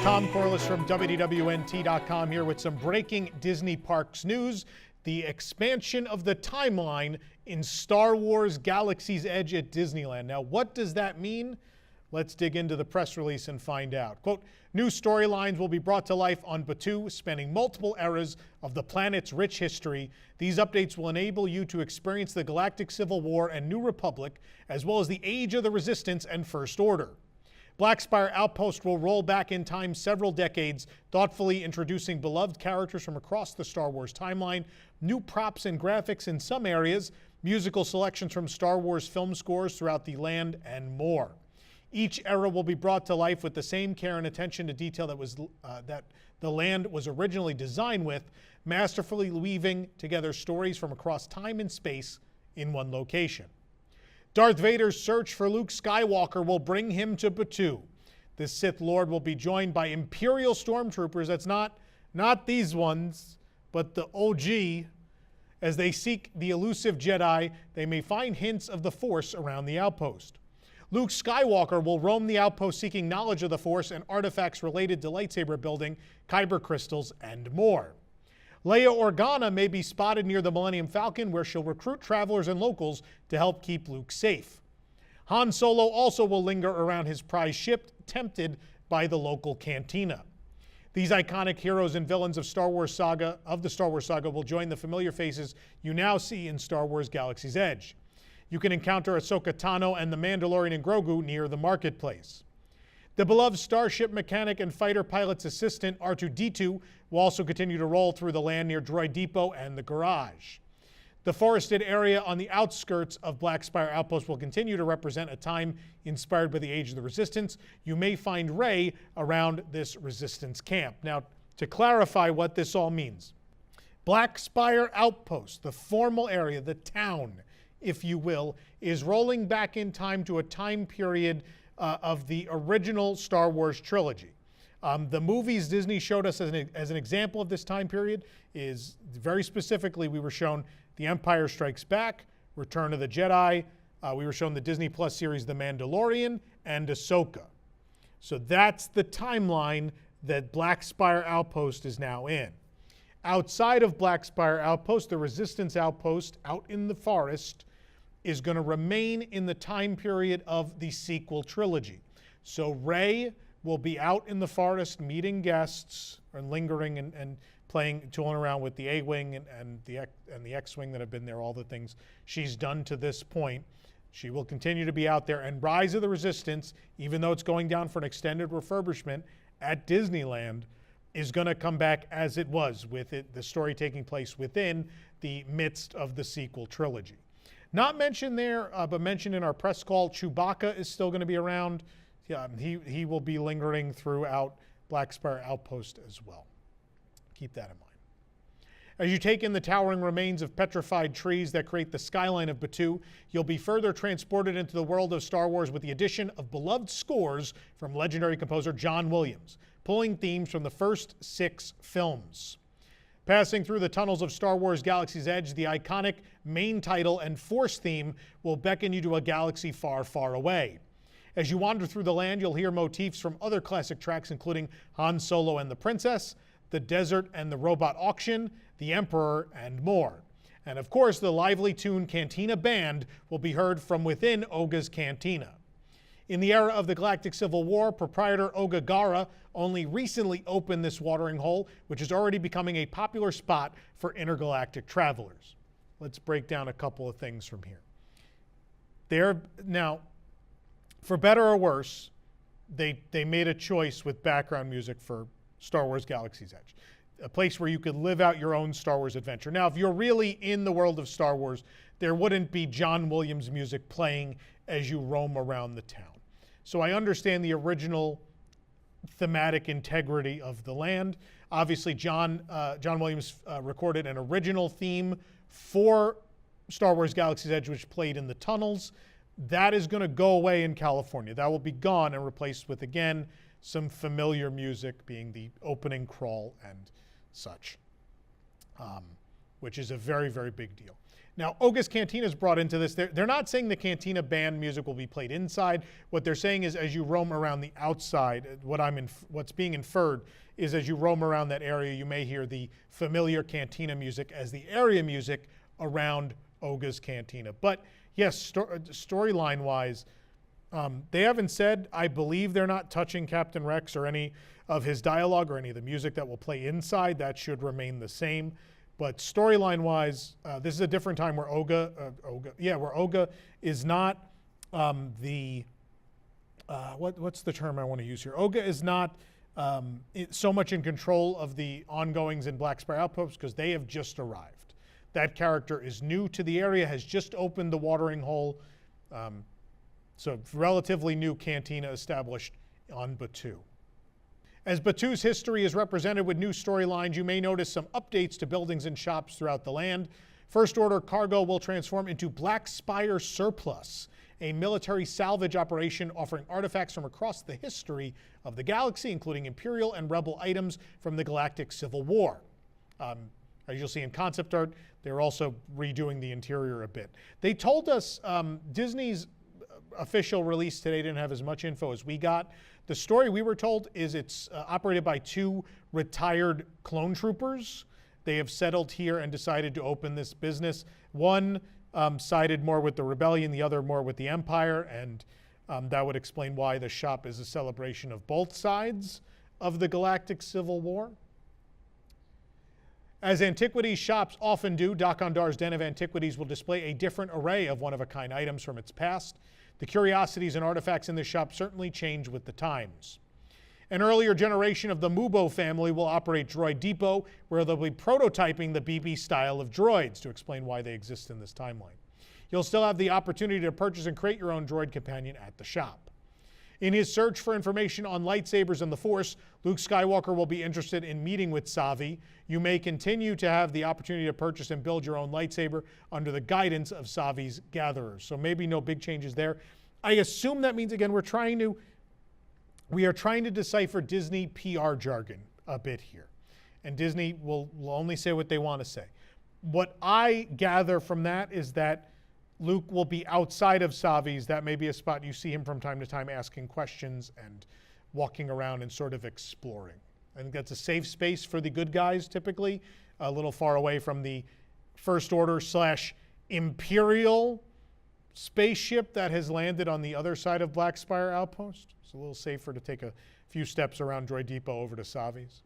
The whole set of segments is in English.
Tom Corliss from WDWNT.com here with some breaking Disney Parks news. The expansion of the timeline in Star Wars Galaxy's Edge at Disneyland. Now, what does that mean? Let's dig into the press release and find out. Quote, new storylines will be brought to life on Batuu, spanning multiple eras of the planet's rich history. These updates will enable you to experience the Galactic Civil War and New Republic, as well as the Age of the Resistance and First Order. Black Spire Outpost will roll back in time several decades, thoughtfully introducing beloved characters from across the Star Wars timeline, new props and graphics in some areas, musical selections from Star Wars film scores throughout the land, and more. Each era will be brought to life with the same care and attention to detail that the land was originally designed with, masterfully weaving together stories from across time and space in one location. Darth Vader's search for Luke Skywalker will bring him to Batuu. The Sith Lord will be joined by Imperial stormtroopers, that's not these ones, but the OG. As they seek the elusive Jedi, they may find hints of the Force around the outpost. Luke Skywalker will roam the outpost seeking knowledge of the Force and artifacts related to lightsaber building, kyber crystals, and more. Leia Organa may be spotted near the Millennium Falcon, where she'll recruit travelers and locals to help keep Luke safe. Han Solo also will linger around his prize ship, tempted by the local cantina. These iconic heroes and villains of the Star Wars saga will join the familiar faces you now see in Star Wars Galaxy's Edge. You can encounter Ahsoka Tano and the Mandalorian and Grogu near the marketplace. The beloved starship mechanic and fighter pilot's assistant, R2-D2, will also continue to roll through the land near Droid Depot and the garage. The forested area on the outskirts of Black Spire Outpost will continue to represent a time inspired by the Age of the Resistance. You may find Rey around this Resistance camp. Now, to clarify what this all means, Black Spire Outpost, the formal area, the town, if you will, is rolling back in time to a time period of the original Star Wars trilogy. The movies Disney showed us as an example of this time period is very specifically, we were shown The Empire Strikes Back, Return of the Jedi, we were shown the Disney Plus series The Mandalorian, and Ahsoka. So that's the timeline that Black Spire Outpost is now in. Outside of Black Spire Outpost, the Resistance Outpost out in the forest is going to remain in the time period of the sequel trilogy. So Rey will be out in the forest meeting guests and lingering and tooling around with the A-Wing and the X-Wing that have been there, all the things she's done to this point. She will continue to be out there. And Rise of the Resistance, even though it's going down for an extended refurbishment at Disneyland, is going to come back as it was, with the story taking place within the midst of the sequel trilogy. Not mentioned there, but mentioned in our press call, Chewbacca is still going to be around. He will be lingering throughout Black Spire Outpost as well. Keep that in mind. As you take in the towering remains of petrified trees that create the skyline of Batuu, you'll be further transported into the world of Star Wars with the addition of beloved scores from legendary composer John Williams, pulling themes from the first 6 films. Passing through the tunnels of Star Wars Galaxy's Edge, the iconic main title and Force theme will beckon you to a galaxy far, far away. As you wander through the land, you'll hear motifs from other classic tracks, including Han Solo and the Princess, The Desert and the Robot Auction, The Emperor, and more. And of course, the lively tune Cantina Band will be heard from within Oga's Cantina. In the era of the Galactic Civil War, proprietor Oga Gara only recently opened this watering hole, which is already becoming a popular spot for intergalactic travelers. Let's break down a couple of things from here. Now, for better or worse, they made a choice with background music for Star Wars Galaxy's Edge, a place where you could live out your own Star Wars adventure. Now, if you're really in the world of Star Wars, there wouldn't be John Williams music playing as you roam around the town. So I understand the original thematic integrity of the land. Obviously, John Williams recorded an original theme for Star Wars Galaxy's Edge, which played in the tunnels. That is going to go away in California. That will be gone and replaced with, again, some familiar music, being the opening crawl and such. which is a very, very big deal. Now, Oga's Cantina is brought into this. They're not saying the Cantina band music will be played inside. What they're saying is as you roam around the outside, what's being inferred is as you roam around that area, you may hear the familiar Cantina music as the area music around Oga's Cantina. But yes, storyline-wise, they haven't said, I believe they're not touching Captain Rex or any of his dialogue or any of the music that will play inside. That should remain the same. But storyline-wise, this is a different time where Oga is not what's the term I want to use here? Oga is not so much in control of the ongoings in Black Spire Outpost because they have just arrived. That character is new to the area, has just opened the watering hole. So relatively new cantina established on Batuu. As Batuu's history is represented with new storylines, you may notice some updates to buildings and shops throughout the land. First Order cargo will transform into Black Spire Surplus, a military salvage operation offering artifacts from across the history of the galaxy, including Imperial and Rebel items from the Galactic Civil War. As you'll see in concept art, they're also redoing the interior a bit. They told us Disney's official release today didn't have as much info as we got. The story we were told is it's operated by two retired clone troopers. They have settled here and decided to open this business. One sided more with the rebellion, the other more with the Empire, and that would explain why the shop is a celebration of both sides of the Galactic Civil War. As antiquities shops often do, Dakondar's Den of Antiquities will display a different array of one-of-a-kind items from its past. The curiosities and artifacts in this shop certainly change with the times. An earlier generation of the Mubo family will operate Droid Depot, where they'll be prototyping the BB style of droids to explain why they exist in this timeline. You'll still have the opportunity to purchase and create your own droid companion at the shop. In his search for information on lightsabers and the Force, Luke Skywalker will be interested in meeting with Savi. You may continue to have the opportunity to purchase and build your own lightsaber under the guidance of Savi's gatherers. So maybe no big changes there. I assume that means, again, we are trying to decipher Disney PR jargon a bit here. And Disney will only say what they want to say. What I gather from that is that Luke will be outside of Savi's. That may be a spot you see him from time to time asking questions and walking around and sort of exploring. I think that's a safe space for the good guys, typically, a little far away from the First Order / Imperial spaceship that has landed on the other side of Black Spire Outpost. It's a little safer to take a few steps around Droid Depot over to Savi's.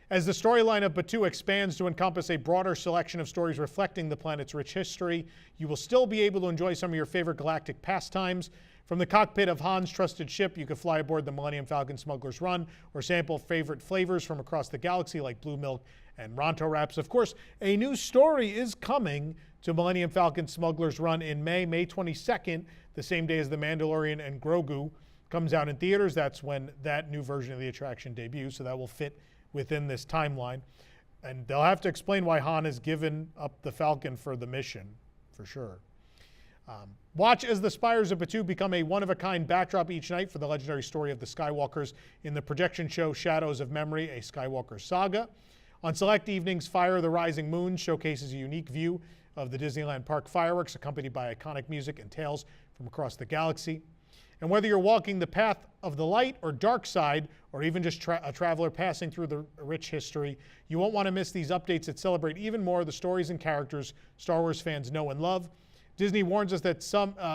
As the storyline of Batuu expands to encompass a broader selection of stories reflecting the planet's rich history, you will still be able to enjoy some of your favorite galactic pastimes. From the cockpit of Han's trusted ship, you could fly aboard the Millennium Falcon Smuggler's Run or sample favorite flavors from across the galaxy like blue milk and Ronto wraps. Of course, a new story is coming to Millennium Falcon Smuggler's Run in May 22nd, the same day as The Mandalorian and Grogu comes out in theaters. That's when that new version of the attraction debuts, so that will fit within this timeline. And they'll have to explain why Han has given up the Falcon for the mission, for sure. Watch as the spires of Batuu become a one-of-a-kind backdrop each night for the legendary story of the Skywalkers in the projection show Shadows of Memory, a Skywalker saga. On select evenings, Fire the Rising Moon showcases a unique view of the Disneyland Park fireworks, accompanied by iconic music and tales from across the galaxy. And whether you're walking the path of the light or dark side, or even just a traveler passing through the rich history, you won't want to miss these updates that celebrate even more the stories and characters Star Wars fans know and love. Disney warns us that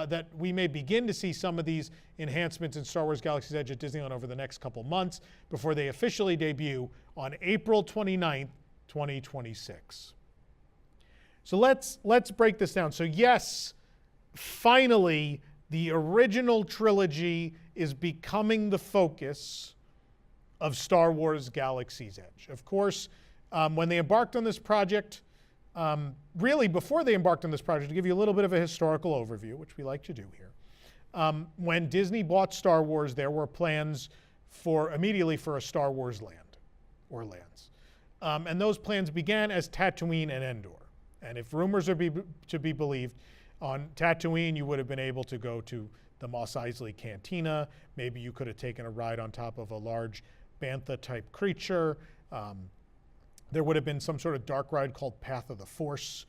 that we may begin to see some of these enhancements in Star Wars Galaxy's Edge at Disneyland over the next couple months before they officially debut on April 29th, 2026. So let's break this down. So yes, finally, the original trilogy is becoming the focus of Star Wars Galaxy's Edge. Of course, when they embarked on this project, really before they embarked on this project, to give you a little bit of a historical overview, which we like to do here, when Disney bought Star Wars, there were plans immediately for a Star Wars land, or lands. And those plans began as Tatooine and Endor. And if rumors are to be believed, on Tatooine, you would have been able to go to the Mos Eisley Cantina. Maybe you could have taken a ride on top of a large bantha-type creature. There would have been some sort of dark ride called Path of the Force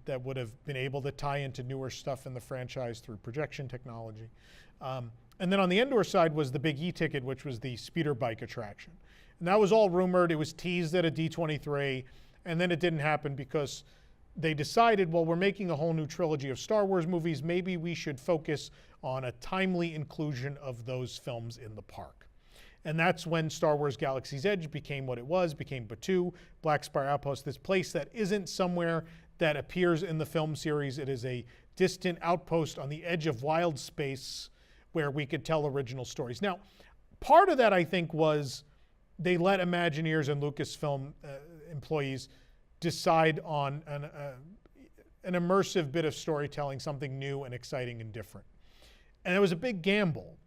that would have been able to tie into newer stuff in the franchise through projection technology. And then on the Endor side was the big e-ticket, which was the speeder bike attraction. And that was all rumored. It was teased at a D23, and then it didn't happen because they decided, well, we're making a whole new trilogy of Star Wars movies. Maybe we should focus on a timely inclusion of those films in the park. And that's when Star Wars Galaxy's Edge became what it was, became Batuu, Black Spire Outpost, this place that isn't somewhere that appears in the film series. It is a distant outpost on the edge of wild space where we could tell original stories. Now, part of that, I think, was they let Imagineers and Lucasfilm employees decide on an immersive bit of storytelling, something new and exciting and different. And it was a big gamble.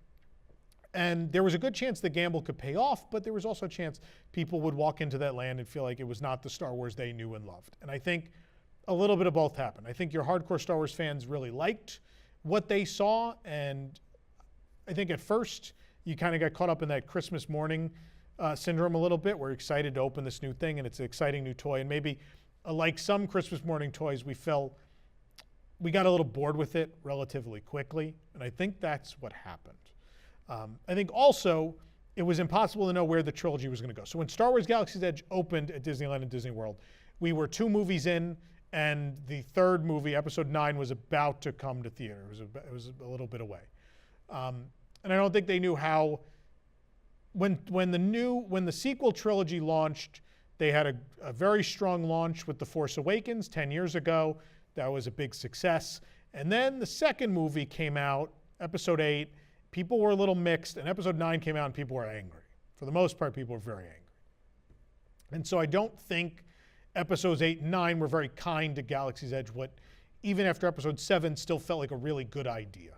And there was a good chance the gamble could pay off, but there was also a chance people would walk into that land and feel like it was not the Star Wars they knew and loved. And I think a little bit of both happened. I think your hardcore Star Wars fans really liked what they saw, and I think at first you kind of got caught up in that Christmas morning syndrome a little bit. We're excited to open this new thing, and it's an exciting new toy. And maybe like some Christmas morning toys, we got a little bored with it relatively quickly, and I think that's what happened. I think also it was impossible to know where the trilogy was going to go. So when Star Wars Galaxy's Edge opened at Disneyland and Disney World, we were 2 movies in, and the third movie, Episode 9, was about to come to theater. It was a little bit away. And I don't think they knew how, when the sequel trilogy launched, they had a very strong launch with The Force Awakens 10 years ago. That was a big success. And then the second movie came out, Episode 8. People were a little mixed, and Episode 9 came out and people were angry. For the most part, people were very angry. And so I don't think Episodes 8 and 9 were very kind to Galaxy's Edge, what even after Episode 7 still felt like a really good idea,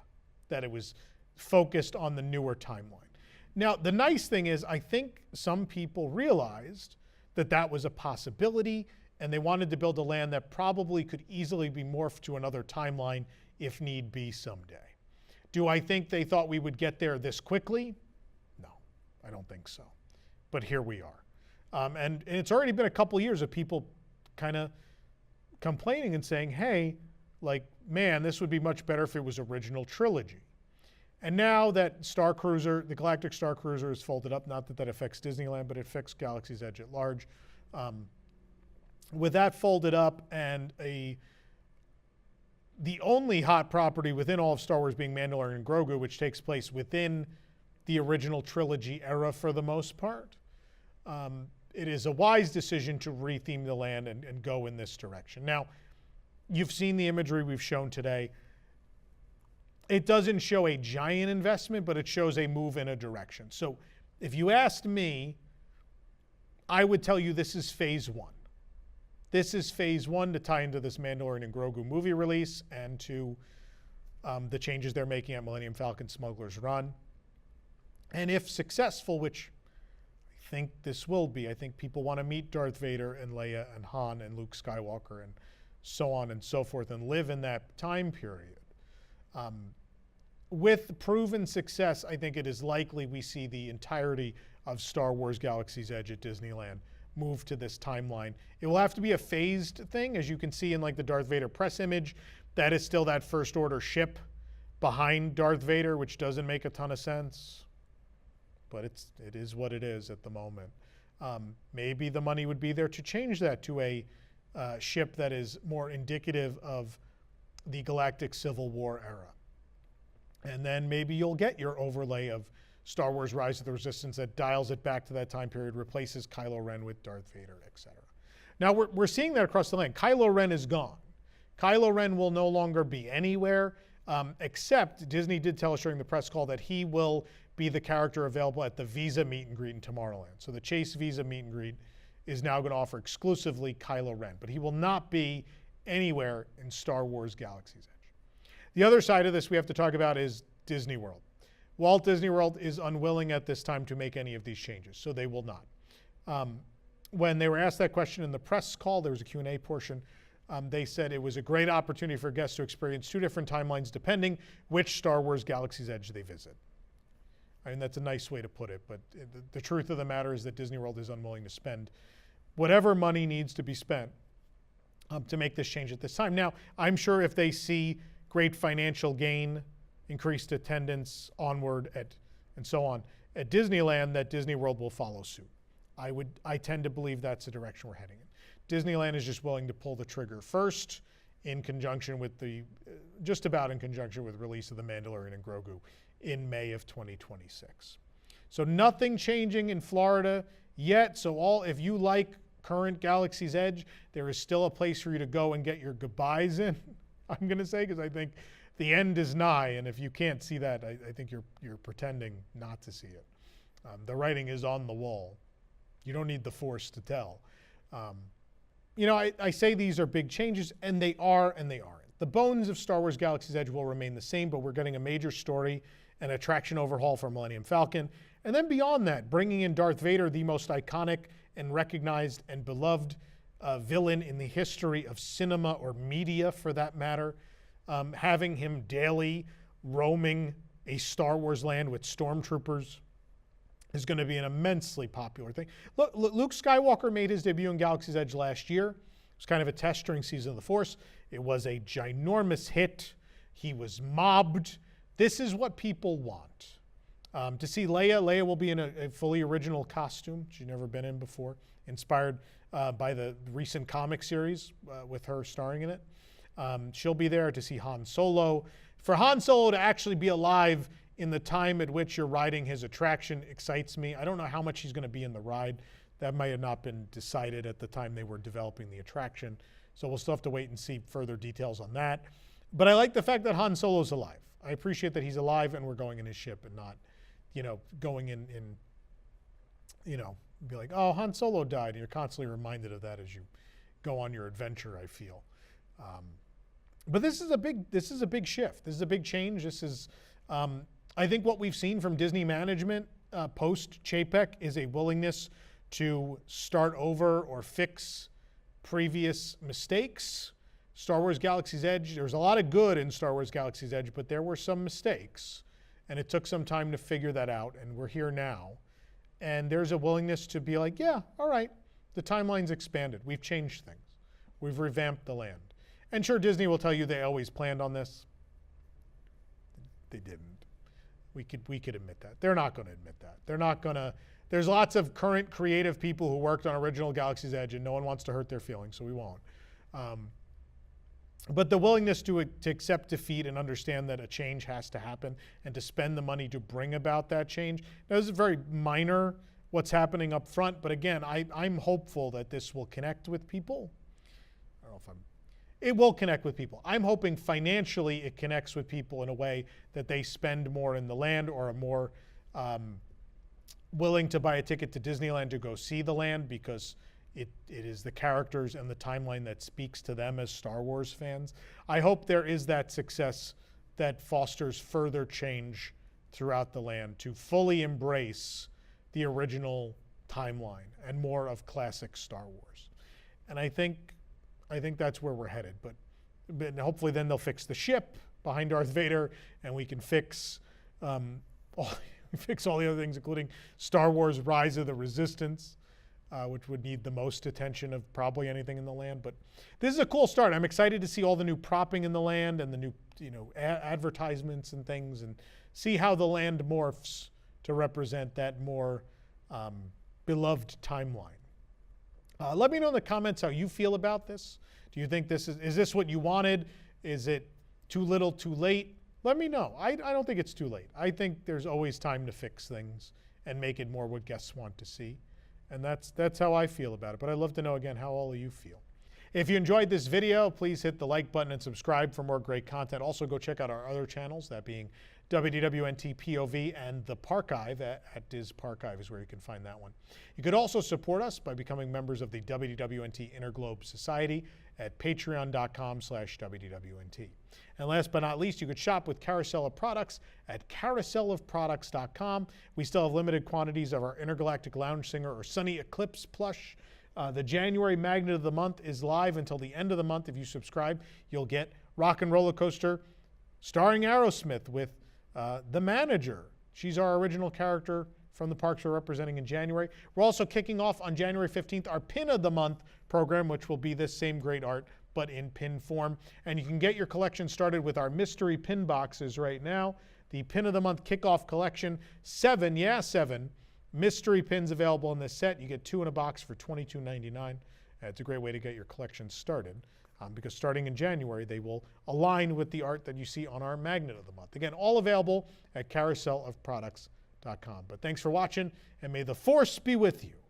that it was focused on the newer timeline. Now, the nice thing is I think some people realized that that was a possibility, and they wanted to build a land that probably could easily be morphed to another timeline if need be someday. Do I think they thought we would get there this quickly? No, I don't think so. But here we are. And it's already been a couple years of people kind of complaining and saying, hey, like, man, this would be much better if it was original trilogy. And now that Star Cruiser, the Galactic Star Cruiser is folded up, not that that affects Disneyland, but it affects Galaxy's Edge at large. With that folded up and the only hot property within all of Star Wars being Mandalorian and Grogu, which takes place within the original trilogy era for the most part, it is a wise decision to retheme the land and go in this direction. Now, you've seen the imagery we've shown today. It doesn't show a giant investment, but it shows a move in a direction. So if you asked me, I would tell you this is phase 1. This is phase 1 to tie into this Mandalorian and Grogu movie release and to the changes they're making at Millennium Falcon Smuggler's Run. And if successful, which I think this will be, I think people want to meet Darth Vader and Leia and Han and Luke Skywalker and so on and so forth and live in that time period. With proven success, I think it is likely we see the entirety of Star Wars Galaxy's Edge at Disneyland move to this timeline. It will have to be a phased thing, as you can see in like the Darth Vader press image. That is still that First Order ship behind Darth Vader, which doesn't make a ton of sense, but it is what it is at the moment. Maybe the money would be there to change that to a ship that is more indicative of the Galactic Civil War era. And then maybe you'll get your overlay of Star Wars Rise of the Resistance that dials it back to that time period, replaces Kylo Ren with Darth Vader, etc. Now we're seeing that across the land. Kylo Ren is gone. Kylo Ren will no longer be anywhere, except Disney did tell us during the press call that he will be the character available at the Visa meet and greet in Tomorrowland. So the Chase Visa meet and greet is now going to offer exclusively Kylo Ren, but he will not be anywhere in Star Wars Galaxy's Edge. The other side of this we have to talk about is Disney World. Walt Disney World is unwilling at this time to make any of these changes, so they will not. When they were asked that question in the press call, there was a Q&A portion, they said it was a great opportunity for guests to experience 2 different timelines depending which Star Wars Galaxy's Edge they visit. I mean, that's a nice way to put it, but the truth of the matter is that Disney World is unwilling to spend whatever money needs to be spent to make this change at this time. Now, I'm sure if they see great financial gain, increased attendance onward and so on at Disneyland, that Disney World will follow suit. I tend to believe that's the direction we're heading in. Disneyland is just willing to pull the trigger first in conjunction with just about in conjunction with release of The Mandalorian and Grogu in May of 2026. So nothing changing in Florida yet. So if you like current Galaxy's Edge, there is still a place for you to go and get your goodbyes in, I'm going to say, because I think the end is nigh, and if you can't see that, I think you're pretending not to see it. The writing is on the wall. You don't need the Force to tell. You know, I say these are big changes, and they are and they aren't. The bones of Star Wars Galaxy's Edge will remain the same, but we're getting a major story and attraction overhaul for Millennium Falcon. And then beyond that, bringing in Darth Vader, the most iconic and recognized and beloved villain in the history of cinema or media, for that matter. Having him daily roaming a Star Wars land with stormtroopers is going to be an immensely popular thing. Look, Luke Skywalker made his debut in Galaxy's Edge last year. It was kind of a test during Season of the Force. It was a ginormous hit. He was mobbed. This is what people want. To see Leia. Leia will be in a fully original costume she's never been in before, inspired by the recent comic series with her starring in it. She'll be there. To see Han Solo. For Han Solo to actually be alive in the time at which you're riding his attraction excites me. I don't know how much he's going to be in the ride. That might have not been decided at the time they were developing the attraction. So we'll still have to wait and see further details on that. But I like the fact that Han Solo's alive. I appreciate that he's alive and we're going in his ship and not, going in be like, oh, Han Solo died. And you're constantly reminded of that as you go on your adventure, I feel. But this is a big shift. This is a big change. This is, I think what we've seen from Disney management post Chapek is a willingness to start over or fix previous mistakes. Star Wars Galaxy's Edge, there was a lot of good in Star Wars Galaxy's Edge, but there were some mistakes. And it took some time to figure that out, and we're here now. And there's a willingness to be like, yeah, all right, the timeline's expanded. We've changed things. We've revamped the land. And sure, Disney will tell you they always planned on this. They didn't. We could admit that. They're not going to admit that. They're not going to. There's lots of current creative people who worked on original Galaxy's Edge, and no one wants to hurt their feelings, so we won't. But the willingness to accept defeat and understand that a change has to happen and to spend the money to bring about that change. Now, this is very minor, what's happening up front, but again, I'm hopeful that this will connect with people. I don't know if it will connect with people. I'm hoping financially it connects with people in a way that they spend more in the land or are more willing to buy a ticket to Disneyland to go see the land because it is the characters and the timeline that speaks to them as Star Wars fans. I hope there is that success that fosters further change throughout the land to fully embrace the original timeline and more of classic Star Wars. And I think that's where we're headed. But hopefully then they'll fix the ship behind Darth Vader, and we can fix all the other things, including Star Wars Rise of the Resistance, which would need the most attention of probably anything in the land. But this is a cool start. I'm excited to see all the new propping in the land and the new advertisements and things, and see how the land morphs to represent that more beloved timeline. Let me know in the comments how you feel about this. Do you think is this what you wanted? Is it too little, too late? Let me know. I don't think it's too late. I think there's always time to fix things and make it more what guests want to see. And that's how I feel about it. But I'd love to know, again, how all of you feel. If you enjoyed this video, please hit the like button and subscribe for more great content. Also, go check out our other channels, that being WDWNT POV and The Parchive at Diz Parchive is where you can find that one. You could also support us by becoming members of the WDWNT Interglobe Society at patreon.com/WDWNT. And last but not least, you could shop with Carousel of Products at carouselofproducts.com. We still have limited quantities of our Intergalactic Lounge Singer or Sunny Eclipse plush. The January Magnet of the Month is live until the end of the month. If you subscribe, you'll get Rock and Roller Coaster starring Aerosmith with the manager. She's our original character from the parks we're representing in January. We're also kicking off on January 15th our Pin of the Month program, which will be this same great art, but in pin form. And you can get your collection started with our mystery pin boxes right now. The Pin of the Month Kickoff Collection, 7 mystery pins available in this set. You get 2 in a box for $22.99. It's a great way to get your collection started because starting in January, they will align with the art that you see on our Magnet of the Month. Again, all available at carouselofproducts.com. But thanks for watching, and may the Force be with you.